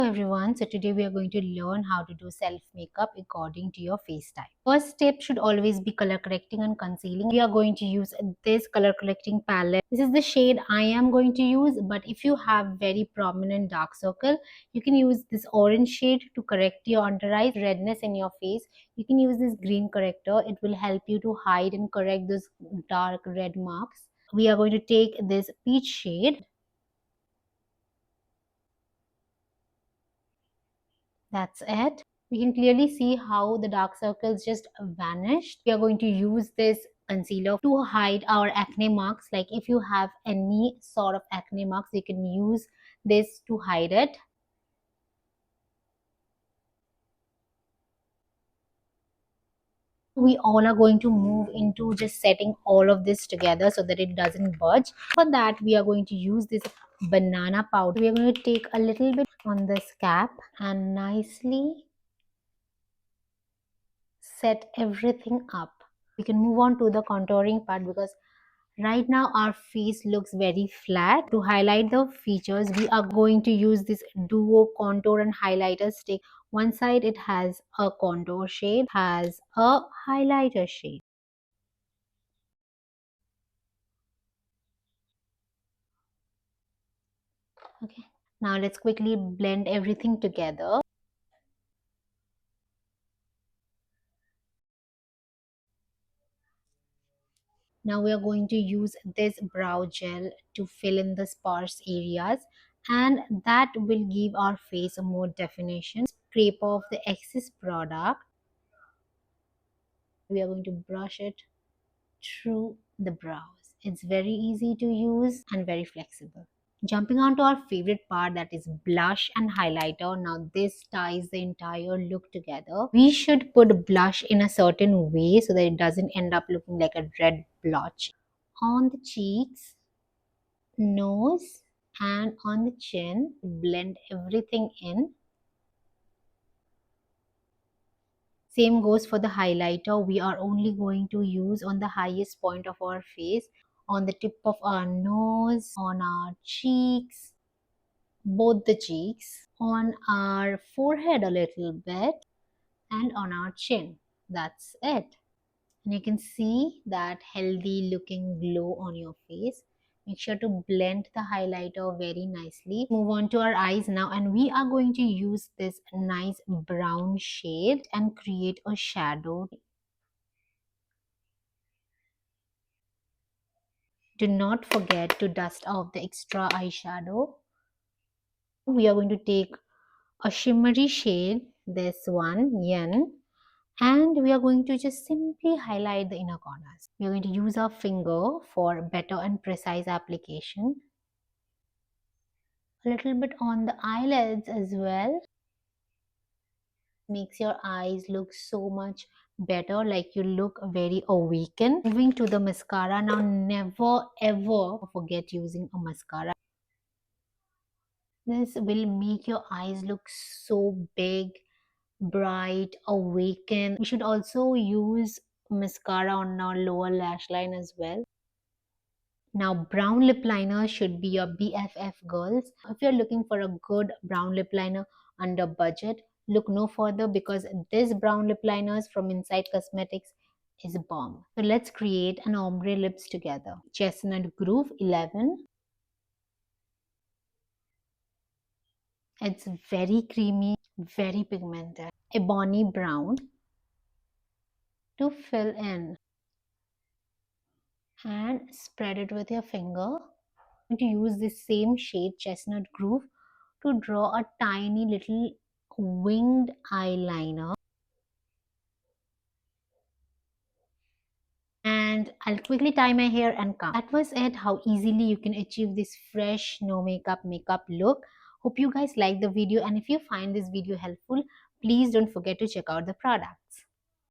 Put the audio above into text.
Hello everyone, so today we are going to learn how to do self makeup according to your face type. First step should always be color correcting and concealing. We are going to use this color correcting palette. This is the shade I am going to use, but if you have very prominent dark circle, you can use this orange shade to correct your under eyes redness in your face. You can use this green corrector. It will help you to hide and correct those dark red marks. We are going to take this peach shade. That's it. We can clearly see how the dark circles just vanished. We are going to use this concealer to hide our acne marks. Like if you have any sort of acne marks, you can use this to hide it. We all are going to move into just setting all of this together so that it doesn't budge. For that, we are going to use this banana powder. We are going to take a little bit on this cap and nicely set everything up. We can move on to the contouring part because right now our face looks very flat. To highlight the features, we are going to use this duo contour and highlighter stick. One side it has a contour shade, has a highlighter shade. Okay, now let's quickly blend everything together. Now we are going to use this brow gel to fill in the sparse areas, and that will give our face a more definition. Scrape off the excess product. We are going to brush it through the brows. It's very easy to use and very flexible. Jumping on to our favorite part, that is blush and highlighter. Now this ties the entire look together. We should put blush in a certain way so that it doesn't end up looking like a red blotch. On the cheeks, nose, and on the chin, blend everything in. Same goes for the highlighter. We are only going to use on the highest point of our face, on the tip of our nose, on our cheeks, both the cheeks, on our forehead a little bit, and on our chin. That's it. And you can see that healthy looking glow on your face. Make sure to blend the highlighter very nicely. Move on to our eyes now, and we are going to use this nice brown shade and create a shadow. Do not forget to dust off the extra eyeshadow. We are going to take a shimmery shade, this one, Yen, and we are going to just simply highlight the inner corners. We are going to use our finger for better and precise application. A little bit on the eyelids as well. Makes your eyes look so much better, like you look very awakened. Moving to the mascara now, never ever forget using a mascara. This will make your eyes look so big, bright, awakened. We should also use mascara on our lower lash line as well. Now, brown lip liner should be your BFF, girls. If you're looking for a good brown lip liner under budget, look no further because this brown lip liners from Inside Cosmetics is a bomb. So let's create an ombre lips together. Chestnut Groove 11. It's very creamy, very pigmented. Ebony brown to fill in and spread it with your finger. I'm going to use this same shade, Chestnut Groove, to draw a tiny little winged eyeliner. And I'll quickly tie my hair and come. That was it, how easily you can achieve this fresh no makeup look. Hope you guys like the video, and if you find this video helpful, please don't forget to check out the product.